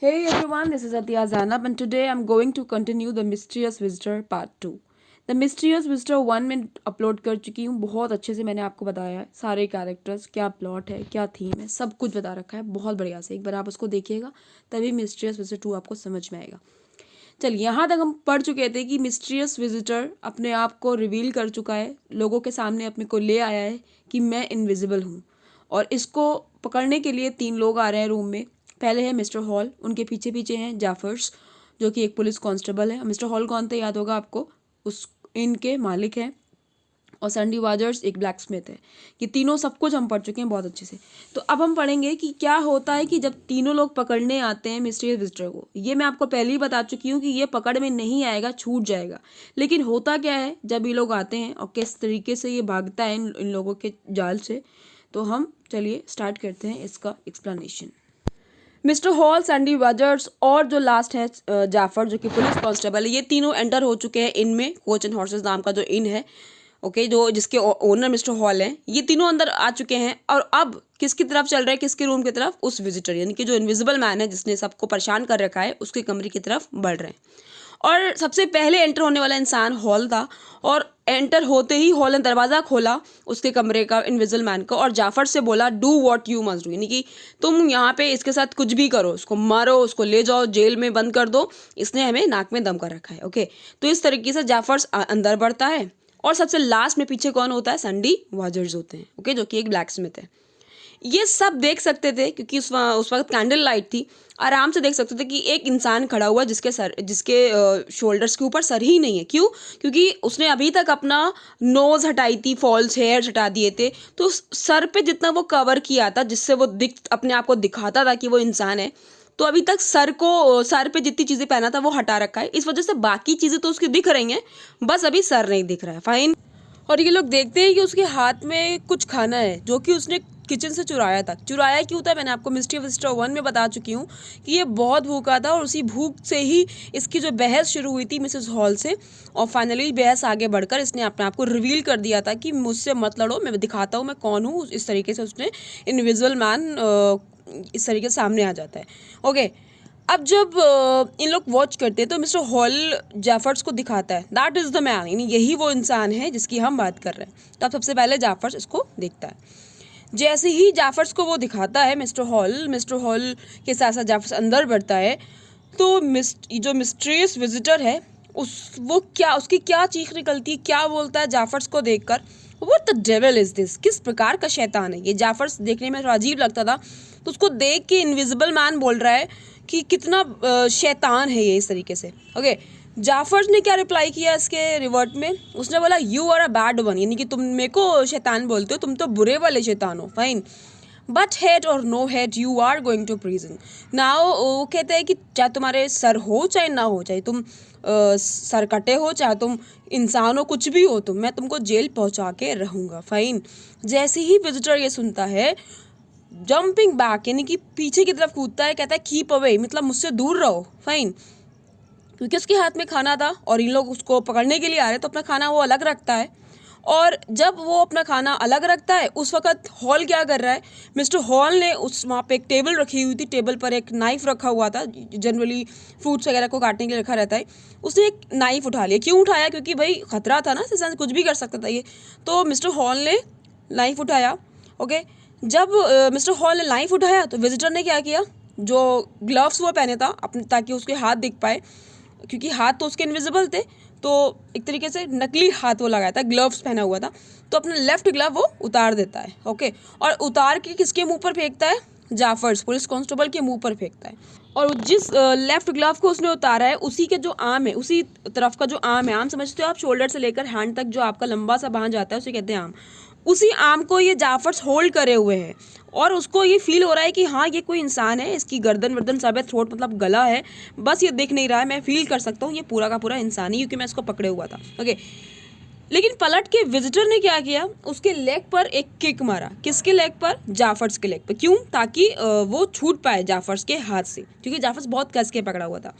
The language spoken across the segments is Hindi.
Hey everyone, this is Athiya Zanab and today I'm going to continue The Mysterious Visitor Part 2. The Mysterious Visitor 1 में अपलोड कर चुकी हूँ। बहुत अच्छे से मैंने आपको बताया है सारे कैरेक्टर्स, क्या प्लॉट है, क्या थीम है, सब कुछ बता रखा है बहुत बढ़िया से। एक बार आप उसको देखिएगा तभी मिस्टीरियस विजिटर 2 आपको समझ में आएगा। चलिए, यहाँ तक हम पढ़ चुके थे कि मिस्टीरियस विजिटर अपने आप को रिवील कर चुका है, लोगों के सामने अपने को ले आया है कि मैं इनविजिबल हूँ और इसको पकड़ने के लिए 3 लोग आ रहे हैं रूम में। पहले है मिस्टर हॉल, उनके पीछे पीछे हैं जाफर्स जो कि एक पुलिस कांस्टेबल है। मिस्टर हॉल कौन थे याद होगा आपको, उस इनके मालिक हैं। और सैंडी वाजर्स एक ब्लैक स्मिथ है। कि तीनों सब कुछ हम पढ़ चुके हैं बहुत अच्छे से। तो अब हम पढ़ेंगे कि क्या होता है कि जब तीनों लोग पकड़ने आते हैं मिस्टीरियस विजिटर को। ये मैं आपको पहले ही बता चुकी हूँ कि ये पकड़ में नहीं आएगा, छूट जाएगा। लेकिन होता क्या है जब ये लोग आते हैं और किस तरीके से ये भागता है इन लोगों के जाल से, तो हम चलिए स्टार्ट करते हैं इसका एक्सप्लेनेशन। मिस्टर हॉल, सैंडी वाजर्स और जो लास्ट है जाफर जो कि पुलिस कांस्टेबल है, ये तीनों एंटर हो चुके हैं इन में। कोच एंड हॉर्सेस नाम का जो इन है, ओके, जो जिसके ओनर मिस्टर हॉल हैं, ये तीनों अंदर आ चुके हैं। और अब किसकी तरफ चल रहे हैं, किसके रूम की तरफ? उस विजिटर यानी कि जो इनविजिबल मैन है जिसने सबको परेशान कर रखा है, उसके कमरे की तरफ बढ़ रहे हैं। और सबसे पहले एंटर होने वाला इंसान हॉल था और एंटर होते ही हॉल ने दरवाज़ा खोला उसके कमरे का, इनविजिबल मैन को, और जाफर से बोला do what you must do, यानी कि तुम यहाँ पे इसके साथ कुछ भी करो, उसको मारो, उसको ले जाओ, जेल में बंद कर दो, इसने हमें नाक में दम कर रखा है। ओके, तो इस तरीके से जाफर अंदर बढ़ता है और सबसे लास्ट में पीछे कौन होता है? सैंडी वाजर्स होते हैं, ओके, जो कि एक ब्लैक स्मिथ है। ये सब देख सकते थे क्योंकि उस वक्त कैंडल लाइट थी, आराम से देख सकते थे कि एक इंसान खड़ा हुआ जिसके शोल्डर्स के ऊपर सर ही नहीं है। क्यों? क्योंकि उसने अभी तक अपना नोज़ हटाई थी, फॉल्स हेयर हटा दिए थे, तो सर पे जितना वो कवर किया था जिससे वो अपने आप को दिखाता था कि वो इंसान है, तो अभी तक सर पे जितनी चीज़ें पहना था वो हटा रखा है। इस वजह से बाकी चीज़ें तो उसकी दिख रही हैं, बस अभी सर नहीं दिख रहा है। फाइन। और ये लोग देखते हैं कि उसके हाथ में कुछ खाना है जो कि उसने किचन से चुराया था। चुराया क्यों था मैंने आपको मिस्टीरियस विजिटर 1 में बता चुकी हूँ कि ये बहुत भूखा था और उसी भूख से ही इसकी जो बहस शुरू हुई थी मिसेस हॉल से, और फाइनली बहस आगे बढ़कर इसने अपने आप को रिवील कर दिया था कि मुझसे मत लड़ो, मैं दिखाता हूँ मैं कौन हूँ। इस तरीके से उसने इनविजिबल मैन इस तरीके से सामने आ जाता है। ओके, अब जब इन लोग वॉच करते हैं तो मिस्टर हॉल जाफर्स को दिखाता है दैट इज़ द मैन, यानी यही वो इंसान है जिसकी हम बात कर रहे हैं। तो अब सबसे पहले जाफर्स इसको देखता है। जैसे ही जाफर्स को वो दिखाता है मिस्टर हॉल के साथ साथ जाफर्स अंदर बढ़ता है, तो जो मिस्टीरियस विजिटर है उसकी क्या चीख निकलती है, क्या बोलता है जाफर्स को देखकर, what the devil is this, किस प्रकार का शैतान है ये। जाफर्स देखने में थोड़ा अजीब लगता था, तो उसको देख के इनविजिबल मैन बोल रहा है कि कितना शैतान है ये, इस तरीके से। ओके, जाफर्स ने क्या रिप्लाई किया इसके रिवर्ट में? उसने बोला you are a bad one, यानी कि तुम मेरे को शैतान बोलते हो, तुम तो बुरे वाले शैतान हो। Fine, but head or no head you are going to prison now. वो कहते हैं कि चाहे तुम्हारे सर हो चाहे ना हो, चाहे तुम सर कटे हो, चाहे तुम इंसान हो, कुछ भी हो तुम, मैं तुमको जेल पहुंचा के रहूँगा। फाइन। जैसे ही विजिटर ये सुनता है, जंपिंग बैक यानी कि पीछे की तरफ कूदता है, कहता है कीप अवे, मतलब मुझसे दूर रहो। फाइन, क्योंकि उसके हाथ में खाना था और इन लोग उसको पकड़ने के लिए आ रहे हैं, तो अपना खाना वो अलग रखता है। और जब वो अपना खाना अलग रखता है उस वक्त हॉल क्या कर रहा है, मिस्टर हॉल ने वहाँ पे एक टेबल रखी हुई थी, टेबल पर एक नाइफ रखा हुआ था, जनरली फ्रूट्स वगैरह को काटने के लिए रखा रहता है। उसने एक नाइफ उठा लिया। क्यों उठाया? क्योंकि भाई खतरा था ना, इंसान कुछ भी कर सकता था ये। तो मिस्टर हॉल ने नाइफ उठाया। ओके, जब मिस्टर हॉल ने नाइफ उठाया तो विजिटर ने क्या किया, जो ग्लव्स वो पहने था अपने ताकि उसके हाथ दिख पाए, क्योंकि हाथ तो उसके इनविजिबल थे, तो एक तरीके से नकली हाथ वो लगाया था, ग्लव्स पहना हुआ था, तो अपना लेफ्ट ग्लव वो उतार देता है। ओके, और उतार के किसके मुंह पर फेंकता है? जाफर्स पुलिस कांस्टेबल के मुंह पर फेंकता है। और जिस लेफ्ट ग्लव को उसने उतारा है उसी के जो आर्म है, उसी तरफ का जो आर्म है, आर्म समझते हो आप, शोल्डर से लेकर हैंड तक जो आपका लंबा सा बांध जाता है उसे कहते हैं आर्म, उसी आर्म को ये जाफर्स होल्ड करे हुए हैं। और उसको ये फील हो रहा है कि हाँ ये कोई इंसान है, इसकी गर्दन वर्दन सब है, थ्रोट मतलब गला है, बस ये दिख नहीं रहा है, मैं फील कर सकता हूँ ये पूरा का पूरा इंसान ही, क्योंकि मैं इसको पकड़े हुआ था। ओके, लेकिन पलट के विजिटर ने क्या किया, उसके लेग पर एक किक मारा। किसके लेग पर? जाफर्स के लेग पर। क्यों? ताकि वो छूट पाए जाफर्स के हाथ से, क्योंकि जाफर्स बहुत कस के पकड़ा हुआ था।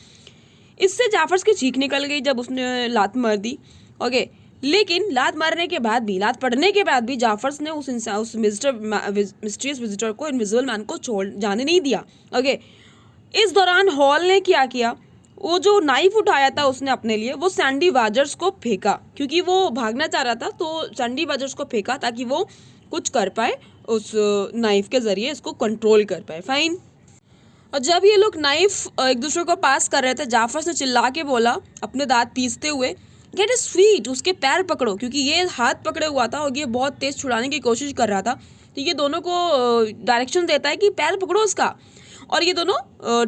इससे जाफर्स की चीख निकल गई जब उसने लात मार दी। ओके, लेकिन लात मारने के बाद भी, लात पड़ने के बाद भी जाफर्स ने उस मिस्टीरियस विजिटर को, इनविजिबल मैन को छोड़ जाने नहीं दिया। ओके, इस दौरान हॉल ने क्या किया, वो जो नाइफ उठाया था उसने अपने लिए, वो सैंडी वाजर्स को फेंका, क्योंकि वो भागना चाह रहा था तो सैंडी वाजर्स को फेंका ताकि वो कुछ कर पाए, उस नाइफ के जरिए इसको कंट्रोल कर पाए। फाइन। और जब ये लोग नाइफ एक दूसरे को पास कर रहे थे, जाफर ने चिल्ला के बोला अपने दांत पीसते हुए, गेट इज फीट, उसके पैर पकड़ो, क्योंकि ये हाथ पकड़े हुआ था और ये बहुत तेज छुड़ाने की कोशिश कर रहा था। तो ये दोनों को डायरेक्शन देता है कि पैर पकड़ो उसका, और ये दोनों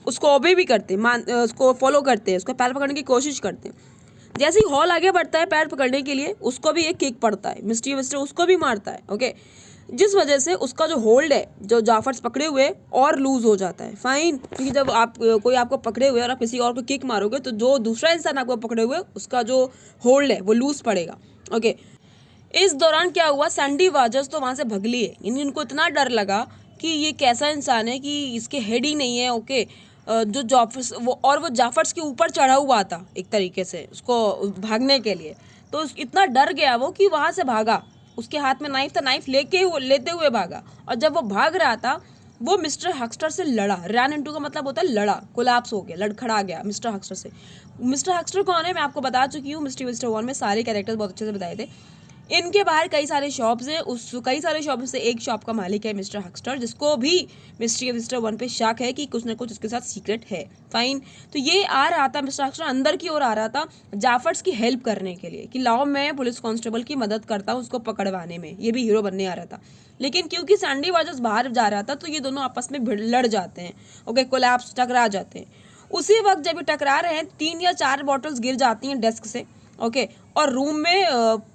उसको ओबे भी करते हैं, उसको फॉलो करते हैं, उसका पैर पकड़ने की कोशिश करते हैं। जैसे ही हॉल आगे बढ़ता है पैर पकड़ने के लिए, उसको भी एक किक पड़ता है, मिस्ट्री विस्टर उसको भी मारता है। ओके, जिस वजह से उसका जो होल्ड है, जो जाफर्स पकड़े हुए, और लूज हो जाता है। फाइन, क्योंकि जब आप कोई आपको पकड़े हुए और आप किसी और को किक मारोगे तो जो दूसरा इंसान आपको पकड़े हुए उसका जो होल्ड है वो लूज पड़ेगा। ओके, इस दौरान क्या हुआ, सैंडी वाजर्स तो वहाँ से भग लिए, यानी उनको इतना डर लगा कि ये कैसा इंसान है कि इसके हेड ही नहीं है। ओके, जो जाफर्स वो जाफर्स के ऊपर चढ़ा हुआ था एक तरीके से उसको भागने के लिए, तो इतना डर गया वो कि वहाँ से भागा। उसके हाथ में नाइफ था, नाइफ लेते हुए भागा, और जब वो भाग रहा था वो मिस्टर हक्स्टर से लड़ा। रैन इनटू का मतलब होता है लड़ा, कोलैप्स हो गया, लड़खड़ा गया मिस्टर हक्स्टर से। मिस्टर हक्स्टर कौन है मैं आपको बता चुकी हूँ, मिस्ट्री मिस्टर वन में सारे कैरेक्टर्स बहुत अच्छे से बताए थे। इनके बाहर कई सारे शॉप्स हैं, उस कई सारे शॉप से एक शॉप का मालिक है मिस्टर हक्स्टर, जिसको भी मिस्ट्री मिस्टर वन पे शक है कि कुछ ना कुछ इसके साथ सीक्रेट है। फाइन, तो ये आ रहा था, मिस्टर हक्स्टर अंदर की ओर आ रहा था जाफर्स की हेल्प करने के लिए, कि लाओ मैं पुलिस कांस्टेबल की मदद करता हूँ उसको पकड़वाने में, ये भी हीरो बनने आ रहा था। लेकिन क्योंकि सैंडी वाजर्स बाहर जा रहा था तो ये दोनों आपस में लड़ जाते हैं। ओके, कोलैप्स, टकरा जाते हैं। उसी वक्त जब ये टकरा रहे हैं 3 या 4 बॉटल्स गिर जाती हैं डेस्क से। ओके, और रूम में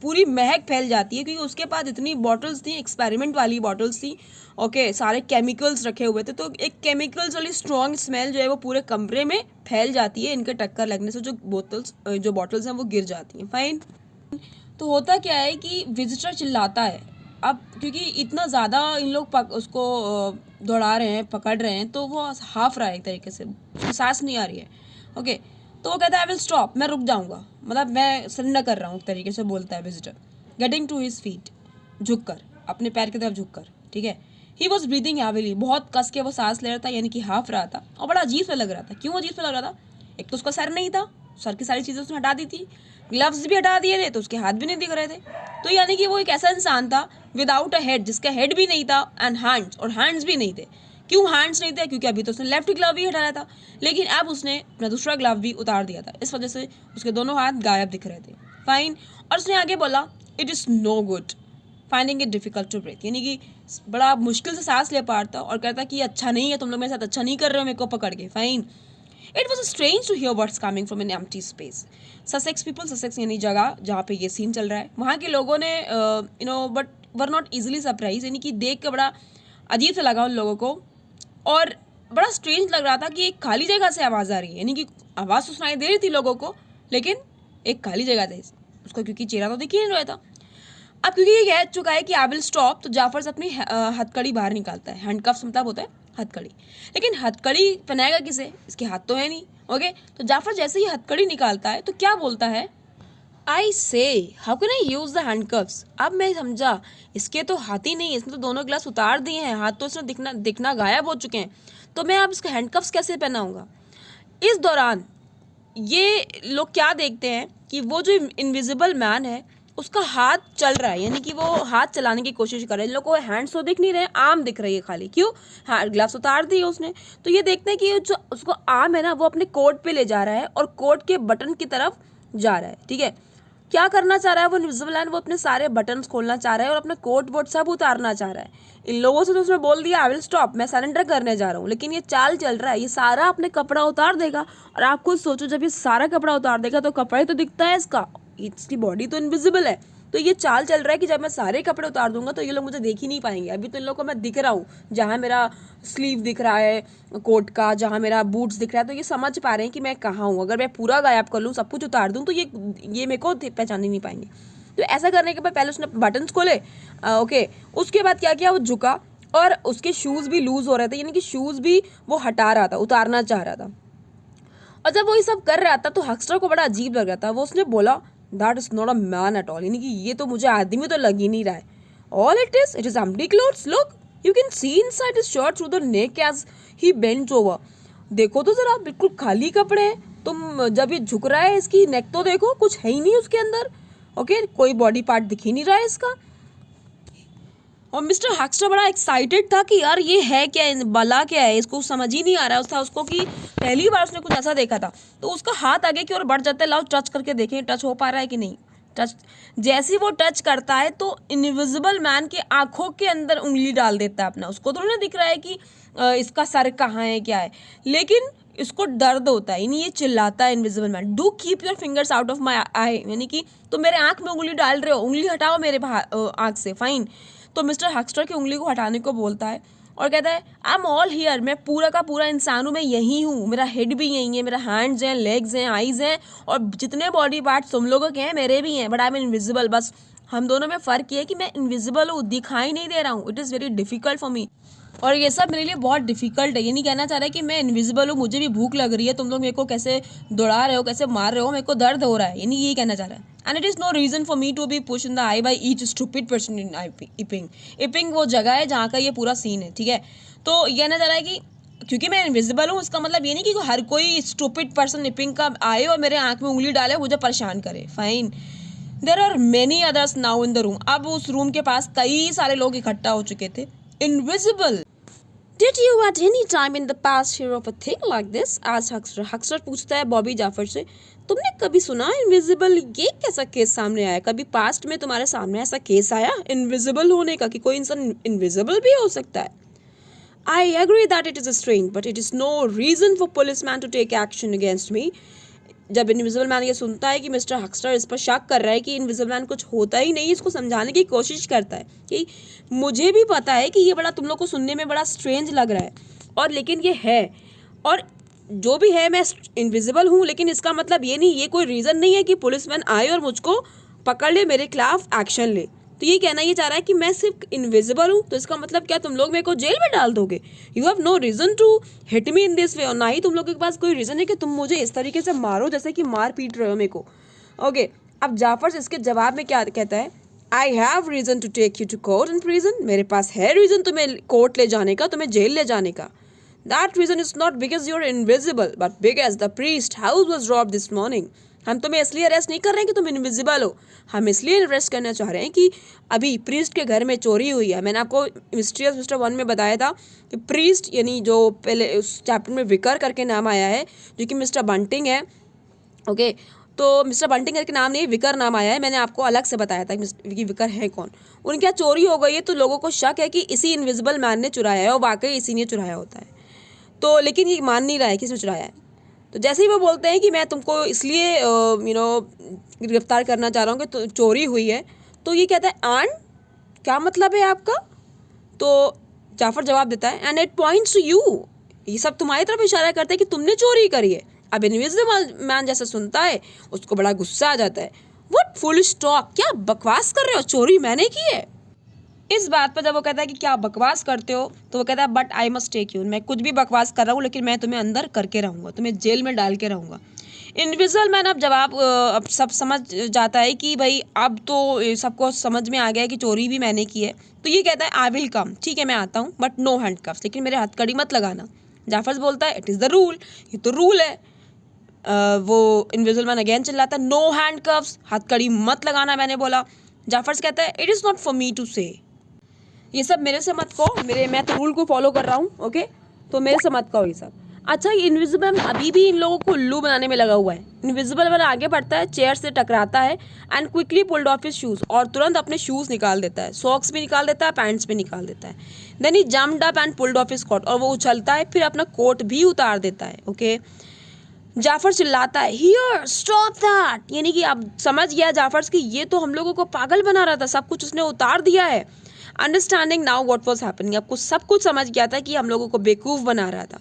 पूरी महक फैल जाती है, क्योंकि उसके पास इतनी बॉटल्स थी, एक्सपेरिमेंट वाली बॉटल्स थी। ओके, सारे केमिकल्स रखे हुए थे, तो एक केमिकल्स वाली स्ट्रॉन्ग स्मेल जो है वो पूरे कमरे में फैल जाती है। इनके टक्कर लगने से जो बॉटल्स हैं वो गिर जाती हैं। फाइन, तो होता क्या है कि विजिटर चिल्लाता है। अब क्योंकि इतना ज़्यादा इन लोग उसको दौड़ा रहे हैं, पकड़ रहे हैं, तो वो हाफ रहा है एक तरीके से, सांस नहीं आ रही है। ओके, तो वो कहता है आई विल स्टॉप, मैं रुक जाऊंगा, मतलब मैं सरेंडर कर रहा हूँ एक तरीके से बोलता है visitor. Getting to his feet, झुककर, अपने पैर की तरफ झुककर, ठीक है। ही वॉज ब्रीदिंग हैविली, बहुत कस के वो सांस ले रहा था, यानी कि हाफ रहा था, और बड़ा अजीब सा लग रहा था। क्यों अजीब सा लग रहा था, एक तो उसका सर नहीं था, सर की सारी चीज़ें उसने हटा दी थी, ग्लव्स भी हटा दिए थे तो उसके हाथ भी नहीं दिख रहे थे। तो यानी कि वो एक ऐसा इंसान था विदाउट अ हेड, जिसका हेड भी नहीं था, एंड हैंड्स, और हैंड्स भी नहीं थे। क्यों हैंड्स नहीं थे, क्योंकि अभी तो उसने लेफ्ट ग्लव भी हटाया था, लेकिन अब उसने अपना दूसरा ग्लव भी उतार दिया था, इस वजह से उसके दोनों हाथ गायब दिख रहे थे। फाइन, और उसने आगे बोला it is no good finding it difficult to breathe, यानी कि बड़ा मुश्किल से सांस ले पाता, और कहता कि अच्छा नहीं है, तुम लोग मेरे साथ अच्छा नहीं कर रहे हो मेरे को पकड़ के। Fine, it was strange to hear words coming from an empty space. Sussex people, Sussex यानी जगह जहाँ पे ये सीन चल रहा है, वहाँ के लोगों ने but were not easily surprise, यानी कि देख के बड़ा अजीब सा लगा उन लोगों को, और बड़ा स्ट्रेंज लग रहा था कि एक खाली जगह से आवाज़ आ रही है, यानी कि आवाज़ तो सुनाई दे रही थी लोगों को, लेकिन एक खाली जगह थी उसको, क्योंकि चेहरा तो दिख ही नहीं रहा था। अब क्योंकि ये कह चुका है कि आई विल स्टॉप, तो जाफर अपनी हथकड़ी बाहर निकालता है। हैंडकफ्स मतलब होता है हथकड़ी, लेकिन हथकड़ी पहनाएगा किसे, इसके हाथ तो है नहीं। ओके, तो जाफर जैसे ही हथकड़ी निकालता है तो क्या बोलता है, आई से how can I use the handcuffs. अब मैं समझा, इसके तो हाथ ही नहीं है, इसने तो दोनों ग्लास उतार दिए हैं, हाथ तो इसने दिखना गायब हो चुके हैं, तो मैं अब इसके हैंडकफ्स कैसे पहनाऊंगा। इस दौरान ये लोग क्या देखते हैं कि वो जो इनविजिबल मैन है उसका हाथ चल रहा है, यानी कि वो हाथ चलाने की कोशिश कर रहे हैं। इन लोग को हैंड्स तो दिख नहीं रहे, आर्म दिख रही है खाली। क्यों, हाँ, ग्लव्स उतार दिए उसने। तो ये देखते हैं कि जो उसको आर्म है ना वो अपने कोट पे ले जा रहा है और कोट के बटन की तरफ जा रहा है। ठीक है, क्या करना चाह रहा है वो इनविजिबल मैन, वो अपने सारे बटन्स खोलना चाह रहा है और अपना कोट वोट सब उतारना चाह रहा है। इन लोगों से तो उसने बोल दिया आई विल स्टॉप, मैं सरेंडर करने जा रहा हूँ, लेकिन ये चाल चल रहा है, ये सारा अपने कपड़ा उतार देगा। और आप खुद सोचो, जब ये सारा कपड़ा उतार देगा तो कपड़ा ही तो दिखता है इसका, इसकी बॉडी तो इनविजिबल है। तो ये चाल चल रहा है कि जब मैं सारे कपड़े उतार दूंगा तो ये लोग मुझे देख ही नहीं पाएंगे। अभी तो इन लोगों को मैं दिख रहा हूँ, जहाँ मेरा स्लीव दिख रहा है कोट का, जहाँ मेरा बूट्स दिख रहा है, तो ये समझ पा रहे हैं कि मैं कहाँ हूँ। अगर मैं पूरा गायब कर लूँ, सब कुछ उतार दूँ, तो ये मेरे को पहचान ही नहीं पाएंगे। तो ऐसा करने के बाद पहले उसने बटन्स खोले। ओके, उसके बाद क्या किया, वो झुका और उसके शूज़ भी लूज़ हो रहे थे, यानी कि शूज़ भी वो हटा रहा था, उतारना चाह रहा था। और जब वो ये सब कर रहा था तो हक्स्टर को बड़ा अजीब लग रहा था। वो उसने बोला that is not a man at all, यानी कि ये तो मुझे आदमी तो लग ही नहीं रहा है। All it is empty clothes, look you can see inside his shirt through the neck as he bends over. देखो तो जरा, बिल्कुल खाली कपड़े हैं। तुम जब ये झुक रहा है इसकी नेक तो देखो, कुछ है ही नहीं उसके अंदर। ओके, कोई बॉडी पार्ट दिख ही नहीं रहा है इसका। और मिस्टर हक्स्टर बड़ा एक्साइटेड था कि यार ये है क्या, बला क्या है, इसको समझ ही नहीं आ रहा था उसको कि पहली बार उसने कुछ ऐसा देखा था। तो उसका हाथ आगे की ओर बढ़ जाता है, लाओ टच करके देखें टच हो पा रहा है कि नहीं। टच, जैसे ही वो टच करता है तो इनविजिबल मैन के आंखों के अंदर उंगली डाल देता है अपना। उसको तो नहीं दिख रहा है कि इसका सर कहाँ है क्या है, लेकिन इसको दर्द होता है, यानी ये चिल्लाता है invisible man, do keep your fingers out of my eye, यानी कि तुम मेरे आंख में उंगली डाल रहे हो, उंगली हटाओ मेरे आंख से, फाइन। तो मिस्टर हक्स्टर की उंगली को हटाने को बोलता है और कहता है आई एम ऑल हियर, मैं पूरा का पूरा इंसान हूँ, मैं यही हूँ, मेरा हेड भी यही है, मेरा हैंड्स हैं, लेग्स हैं, आईज हैं, और जितने बॉडी पार्ट्स तुम लोगों के हैं मेरे भी हैं, बट आई एम इनविजिबल। बस हम दोनों में फ़र्क ये है कि मैं इनविजिबल हूँ, दिखाई नहीं दे रहा हूँ। It is very difficult for me, और ये सब मेरे लिए बहुत डिफिकल्ट है। ये नहीं कहना चाह रहा है कि मैं इनविजिबल हूँ, मुझे भी भूख लग रही है, तुम लोग मेरे को कैसे दौड़ा रहे हो, कैसे मार रहे हो, मेरे को दर्द हो रहा है, यानी यही कहना चाह रहा है। And it is no reason for me to be push in the eye by each stupid person in Iping. Iping वो जगह है जहाँ का ये पूरा सीन है, ठीक है। तो ये कहना चाह रहा है कि क्योंकि मैं इनविजिबल हूँ, इसका मतलब ये नहीं कि हर कोई स्टूपिड पर्सन इपिंग का आए और मेरे आँख में उंगली डाले, मुझे परेशान करे, fine. There are many others now in the room. अब उस रूम के पास कई सारे लोग इकट्ठा हो चुके थे। Invisible, Did you at any time in the past hear of a thing like this? आज हक्स्टर पूछता है बॉबी जाफर से, तुमने कभी सुना इनविजिबल, ये कैसा केस सामने आया? कभी पास्ट में तुम्हारे सामने ऐसा केस आया इनविजिबल होने का, कि कोई इंसान इनविजिबल भी हो सकता है? I agree that it is strange, but it is no reason for policeman to take action against me. जब इनविजिबल मैन ये सुनता है कि मिस्टर हक्स्टर इस पर शक कर रहा है कि इनविजिबल मैन कुछ होता ही नहीं, इसको समझाने की कोशिश करता है कि मुझे भी पता है कि ये बड़ा तुम लोग को सुनने में बड़ा स्ट्रेंज लग रहा है, और लेकिन ये है, और जो भी है मैं इनविजिबल हूँ, लेकिन इसका मतलब ये नहीं, ये कोई रीज़न नहीं है कि पुलिसमैन आए और मुझको पकड़ ले, मेरे खिलाफ एक्शन ले। तो ये कहना ये चाह रहा है कि मैं सिर्फ इनविजिबल हूँ, तो इसका मतलब क्या तुम लोग मेरे को जेल में डाल दोगे? You have no reason to hit me in this way, और ना ही तुम लोगों के पास कोई रीज़न है कि तुम मुझे इस तरीके से मारो जैसे कि मार पीट रहे हो मेरे को। ओके, अब जाफर इसके जवाब में क्या कहता है, I have reason to take you to court and prison, मेरे पास है रीज़न तुम्हें कोर्ट ले जाने का, तुम्हें जेल ले जाने का। That reason is not because you are invisible, but because the priest house was robbed this morning. हम तुम्हें इसलिए अरेस्ट नहीं कर रहे हैं कि तुम इनविजिबल हो, हम इसलिए अरेस्ट करना चाह रहे हैं कि अभी प्रीस्ट के घर में चोरी हुई है। मैंने आपको मिस्टीरियस मिस्टर 1 में बताया था कि प्रीस्ट, यानी जो पहले उस चैप्टर में विकर करके नाम आया है, जो कि मिस्टर बंटिंग है। ओके, तो मिस्टर बंटिंग करके नाम नहीं, विकर नाम आया है। मैंने आपको अलग से बताया था कि विकर है कौन। उनके यहाँ चोरी हो गई है, तो लोगों को शक है कि इसी इनविजिबल मैन ने चुराया है, और वाकई इसी ने चुराया होता है। तो लेकिन ये मान नहीं रहा है कि इसने चुराया है। तो जैसे ही वो बोलते हैं कि मैं तुमको इसलिए गिरफ्तार करना चाह रहा हूँ कि तो चोरी हुई है, तो ये कहता है एंड क्या मतलब है आपका? तो जाफर जवाब देता है and it points to you, ये सब तुम्हारी तरफ इशारा करता है कि तुमने चोरी करी है। अब इनविजिबल मैन जैसा सुनता है उसको बड़ा गुस्सा आ जाता है, व्हाट फुलिश टॉक, क्या बकवास कर रहे हो, चोरी मैंने की है। इस बात पर जब वो कहता है कि क्या बकवास करते हो, तो वो कहता है but I must take you, मैं कुछ भी बकवास कर रहा हूँ, लेकिन मैं तुम्हें अंदर करके रहूँगा, तुम्हें जेल में डाल के रहूँगा। इनविजिबल मैन अब जवाब अब सब समझ जाता है कि भाई अब तो सबको समझ में आ गया है कि चोरी भी मैंने की है। तो ये कहता है आई विल कम, ठीक है मैं आता हूँ, बट नो हैंडकफ्स, लेकिन मेरे हथकड़ी मत लगाना। जाफर बोलता है इट इज़ द रूल, ये तो रूल है। वो इनविजिबल मैन अगेन चिल्लाता है नो हैंडकफ्स, हथकड़ी मत लगाना मैंने बोला। जाफर कहता है it is not for me to say, ये सब मेरे से मत कहो, मैं तो रूल को फॉलो कर रहा हूँ, ओके, तो मेरे से मत कहो ये सब। अच्छा, ये इनविजिबल मैन अभी भी इन लोगों को उल्लू बनाने में लगा हुआ है। इनविजिबल मैन आगे बढ़ता है, चेयर से टकराता है and quickly pulled off his shoes, और तुरंत अपने शूज़ निकाल देता है, सॉक्स भी निकाल देता है, पैंट्स भी निकाल देता है। Then he jumped up and pulled off his coat, और वो उछलता है, फिर अपना कोट भी उतार देता है। ओके, जाफर चिल्लाता है हियर स्टॉप दैट, यानी कि अब समझ गया जाफर कि ये तो हम लोगों को पागल बना रहा था, सब कुछ उसने उतार दिया है। Understanding now what was happening, आपको सब कुछ समझ गया था कि हम लोगों को बेवकूफ़ बना रहा था।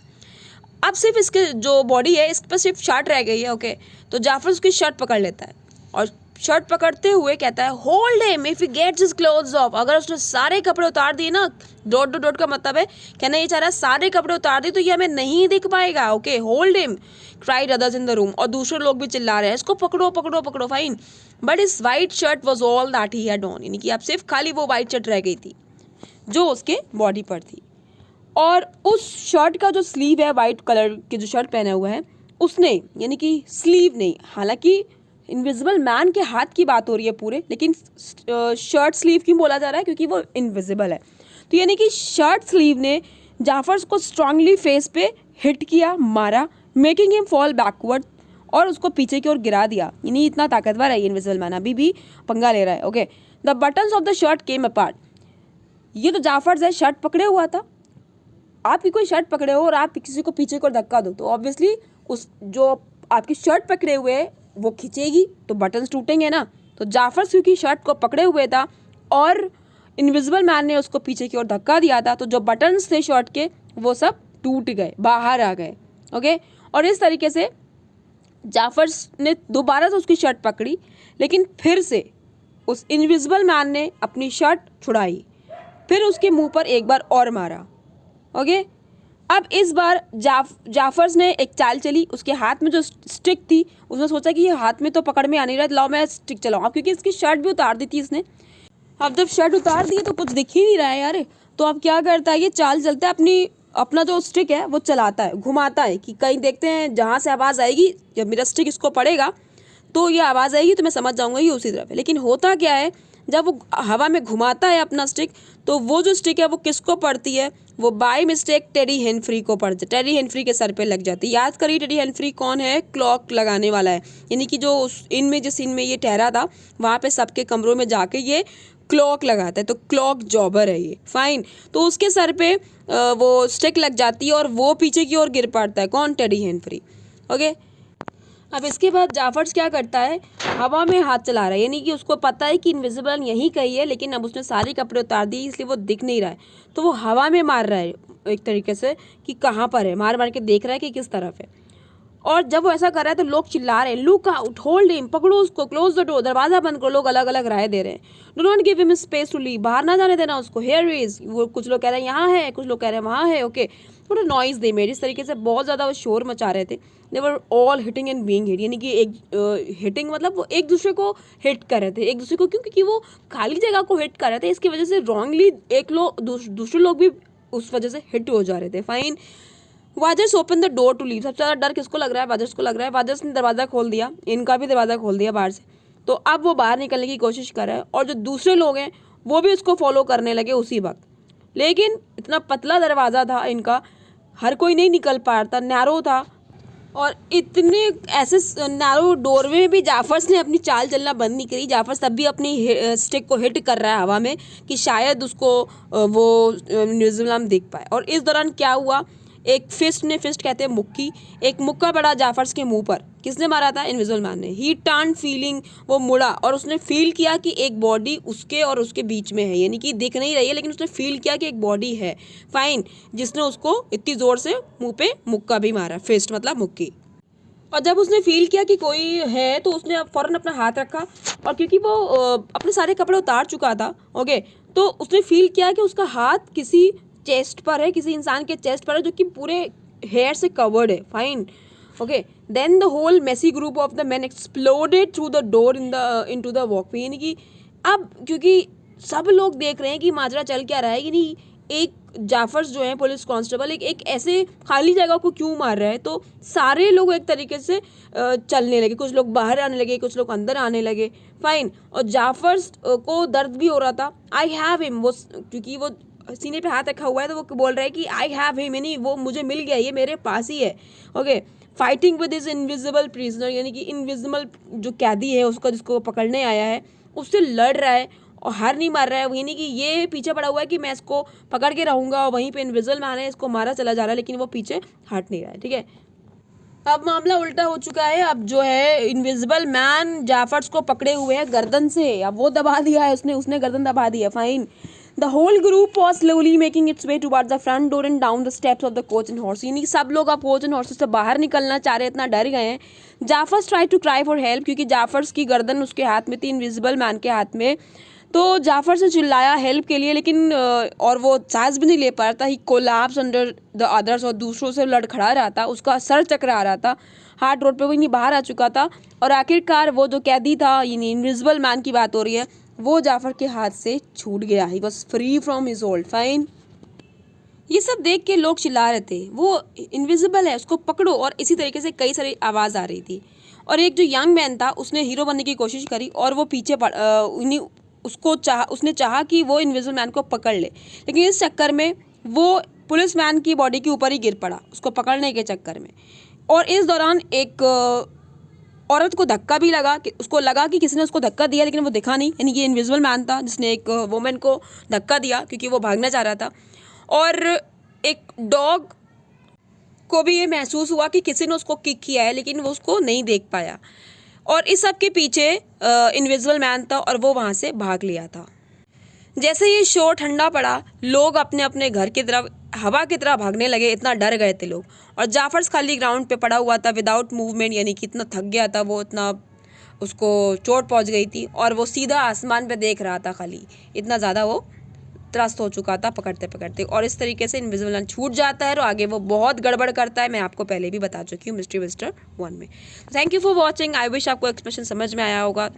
अब सिर्फ इसके जो बॉडी है इस पर सिर्फ शर्ट रह गई है। ओके, तो जाफर उसकी शर्ट पकड़ लेता है, और शर्ट पकड़ते हुए कहता है hold him if he gets his clothes off, अगर उसने सारे कपड़े उतार दिए ना, डॉट का मतलब है कहना ये चाह रहा है सारे कपड़े उतार दिए तो ये हमें नहीं दिख पाएगा। Okay, hold him cried others in the room, और दूसरे लोग भी चिल्ला रहे हैं इसको पकड़ो पकड़ो पकड़ो, फाइन। बट इस white shirt was all that he had on, यानी कि अब सिर्फ खाली वो वाइट शर्ट रह गई थी जो उसके बॉडी पर थी। और उस शर्ट का जो स्लीव है, वाइट कलर की जो शर्ट पहना हुआ है उसने, यानी कि स्लीव नहीं, हालांकि इनविजिबल मैन के हाथ की बात हो रही है पूरे, लेकिन शर्ट स्लीव क्यों बोला जा रहा है, क्योंकि वो इनविजिबल है। तो यानी कि शर्ट स्लीव ने जाफर को स्ट्रांगली फेस पे हिट किया, मारा, मेकिंग हिम फॉल बैकवर्ड, और उसको पीछे की ओर गिरा दिया। यानी इतना ताकतवर है ये इनविजिबल मैन, अभी भी पंगा ले रहा है। Okay, the buttons of the shirt came apart. ये तो जाफर है, शर्ट पकड़े हुआ था। आपकी कोई शर्ट पकड़े हो और आप किसी को पीछे को धक्का दो तो ऑब्वियसली उस जो आपकी शर्ट पकड़े हुए है वो खींचेगी, तो बटन्स टूटेंगे ना। तो जाफर क्योंकि शर्ट को पकड़े हुए था और इनविजिबल मैन ने उसको पीछे की ओर धक्का दिया था, तो जो बटन्स थे शर्ट के वो सब टूट गए, बाहर आ गए। ओके, और इस तरीके से जाफर ने दोबारा से उसकी शर्ट पकड़ी, लेकिन फिर से उस इनविजिबल मैन ने अपनी शर्ट छुड़ाई, फिर उसके मुंह पर एक बार और मारा। ओके, अब इस बार जाफर्स ने एक चाल चली, उसके हाथ में जो स्टिक थी उसने सोचा कि ये हाथ में तो पकड़ में आ नहीं रहा, लाओ मैं स्टिक चलाऊँ, क्योंकि इसकी शर्ट भी उतार दी थी इसने। अब जब शर्ट उतार दी तो कुछ दिख ही नहीं रहा है यार, तो अब क्या करता है, ये चाल चलता है, अपना जो स्टिक है वो चलाता है, घुमाता है कि कहीं देखते हैं जहाँ से आवाज़ आएगी, जब मेरा स्टिक इसको पड़ेगा तो ये आवाज़ आएगी तो मैं समझ जाऊँगा ये उसी तरफ है। लेकिन होता क्या है, जब वो हवा में घुमाता है अपना स्टिक, तो वो जो स्टिक है वो किसको पड़ती है, वो बाय मिस्टेक टेरी हेनफ्री को पड़ जाती, टेरी हेनफ्री के सर पे लग जाती है। याद करिए टेरी हेनफ्री कौन है, क्लॉक लगाने वाला है, यानी कि जो उस इनमें जिस इन में ये ठहरा था वहाँ पे सबके कमरों में जाके ये क्लॉक लगाता है, तो क्लॉक जॉबर है ये। फाइन, तो उसके सर पे वो स्टिक लग जाती है और वो पीछे की ओर गिर पड़ता है, कौन, टेरी हेनफ्री। ओके, अब इसके बाद जाफर्स क्या करता है, हवा में हाथ चला रहा है, यानी कि उसको पता है कि इनविजिबल यहीं कहीं है, लेकिन अब उसने सारे कपड़े उतार दिए इसलिए वो दिख नहीं रहा है, तो वो हवा में मार रहा है एक तरीके से कि कहाँ पर है, मार मार के देख रहा है कि किस तरफ है। और जब वो ऐसा कर रहा है तो लोग चिल्ला रहे हैं, लुक आउट, होल्ड हिम, पकड़ो उसको, क्लोज द डोर, दरवाजा बंद करो। लोग अलग अलग राय दे रहे हैं, do not give him space to leave, बाहर ना जाने देना उसको, हियर इज, वो कुछ लोग कह रहे हैं यहाँ है, कुछ लोग कह रहे हैं वहाँ है। ओके, थोड़ा नॉइज दे मेरे, इस तरीके से बहुत ज़्यादा वो शोर मचा रहे थे। They were all hitting and being hit, यानी कि एक हिटिंग मतलब वो एक दूसरे को हिट कर रहे थे, एक दूसरे को, क्योंकि वो खाली जगह को हिट कर रहे थे, इसकी वजह से रॉन्गली एक लोग दूसरे लोग भी उस वजह से हिट हो जा रहे थे। Fine, Wadgers open the door to leave. सबसे ज़्यादा डर किसको लग रहा है, वाजर्स को लग रहा है। वाजर्स ने दरवाज़ा खोल दिया, इनका भी दरवाज़ा खोल दिया बाहर से, तो अब वो बाहर निकलने की कोशिश कर रहा है और जो दूसरे लोग हैं वो भी उसको फॉलो करने लगे उसी वक्त। लेकिन इतना पतला दरवाज़ा था इनका, हर कोई नहीं निकल पा रहा था, नैरो था, और इतने ऐसे नैरो डोरवे में भी जाफर्स ने अपनी चाल चलना बंद नहीं करी। जाफर्स तब भी अपनी स्टिक को हिट कर रहा है हवा में कि शायद उसको वो न्यूजीलैंड देख पाए। और इस दौरान क्या हुआ, एक फिस्ट ने, फिस्ट कहते हैं मुक्की, एक मुक्का पड़ा जाफर्स के मुंह पर। किसने मारा था, इनविजिबल मैन ने। ही टर्न फीलिंग, वो मुड़ा और उसने फील किया कि एक बॉडी उसके और उसके बीच में है, यानी कि दिख नहीं रही है लेकिन उसने फील किया कि एक बॉडी है। फाइन, जिसने उसको इतनी जोर से मुंह पे मुक्का भी मारा, फिस्ट मतलब मुक्की। और जब उसने फील किया कि कोई है तो उसने फौरन अपना हाथ रखा, और क्योंकि वो अपने सारे कपड़े उतार चुका था, ओके, तो उसने फील किया कि उसका हाथ किसी चेस्ट पर है, किसी इंसान के चेस्ट पर है जो कि पूरे हेयर से कवर्ड है। Fine, okay, then the whole messy group of the man exploded through the door into the walkway, यानी कि अब क्योंकि सब लोग देख रहे हैं कि माजरा चल क्या रहा है, यानी एक जाफर्स जो है पुलिस कांस्टेबल एक ऐसे खाली जगह को क्यों मार रहा है, तो सारे लोग एक तरीके से चलने लगे, कुछ लोग बाहर आने लगे, कुछ लोग अंदर आने लगे। फाइन, और जाफर्स को दर्द भी हो रहा था। आई हैव हिम, वो क्योंकि वो सीने पे हाथ रखा हुआ है तो वो बोल रहा है कि आई हैव हिम, यानी वो मुझे मिल गया, ये मेरे पास ही है। Okay, fighting with his invisible prisoner, यानी कि इनविजिबल जो कैदी है उसको, जिसको पकड़ने आया है, उससे लड़ रहा है और हार नहीं मार रहा है। यानी कि ये पीछे पड़ा हुआ है कि मैं इसको पकड़ के रहूँगा, और वहीं पे इनविजिबल मैन है, इसको मारा चला जा रहा है, लेकिन वो पीछे हट नहीं रहा है। ठीक है, अब मामला उल्टा हो चुका है। अब जो है इनविजिबल मैन जाफर्स को पकड़े हुए है गर्दन से, अब वो दबा दिया है उसने गर्दन दबा दी है। Fine, the whole group was slowly making its way towards the front door and down the steps of the Coach and Horses, यानी सब लोग अब कोच एंड हॉर्सेस से बाहर निकलना चाह रहे, इतना डर गए हैं। Jaffers try to cry for help, क्योंकि जाफर्स की गर्दन उसके हाथ में थी, इनविजिबल मैन के हाथ में, तो जाफर से चिल्लाया हेल्प के लिए, लेकिन और वो सांस भी नहीं ले पा रहा था। ही कोलैप्स अंडर द अदर्स, और दूसरों से लड़खड़ा रहा था, उसका सर चकरा रहा था, हार्ट रोड पे वो नहीं बाहर आ चुका था। और आखिरकार वो जो कैदी था, यानी इनविजिबल मैन की बात हो रही है, वो जाफर के हाथ से छूट गया। He was free from his hold. Fine, ये सब देख के लोग चिल्ला रहे थे वो इनविजिबल है, उसको पकड़ो। और इसी तरीके से कई सारी आवाज़ आ रही थी। और एक जो यंग मैन था उसने हीरो बनने की कोशिश करी और वो पीछे उसने चाहा कि वो इनविजिबल मैन को पकड़ ले, लेकिन इस चक्कर में वो पुलिस मैन की बॉडी के ऊपर ही गिर पड़ा उसको पकड़ने के चक्कर में। और इस दौरान एक औरत को धक्का भी लगा, कि उसको लगा कि किसी ने उसको धक्का दिया, लेकिन वो दिखा नहीं, यानी ये इनविजिबल मैन था जिसने एक वुमेन को धक्का दिया क्योंकि वो भागना चाह रहा था। और एक डॉग को भी ये महसूस हुआ कि किसी ने उसको किक किया है, लेकिन वो उसको नहीं देख पाया। और इस सब के पीछे इनविजिबल मैन था और वो वहाँ से भाग लिया था। जैसे ये शो ठंडा पड़ा, लोग अपने अपने घर की तरफ हवा की तरह भागने लगे, इतना डर गए थे लोग। और जाफर्स खाली ग्राउंड पे पड़ा हुआ था विदाउट मूवमेंट, यानी कि इतना थक गया था वो, इतना उसको चोट पहुंच गई थी और वो सीधा आसमान पे देख रहा था खाली, इतना ज़्यादा वो त्रस्त हो चुका था पकड़ते पकड़ते। और इस तरीके से इनविजिबल मैन छूट जाता है और आगे वो बहुत गड़बड़ करता है। मैं आपको पहले भी बता चुकी हूँ मिस्ट्री विजिटर 1 में। Thank you for watching. I wish आपको एक्सप्रेशन समझ में आया होगा।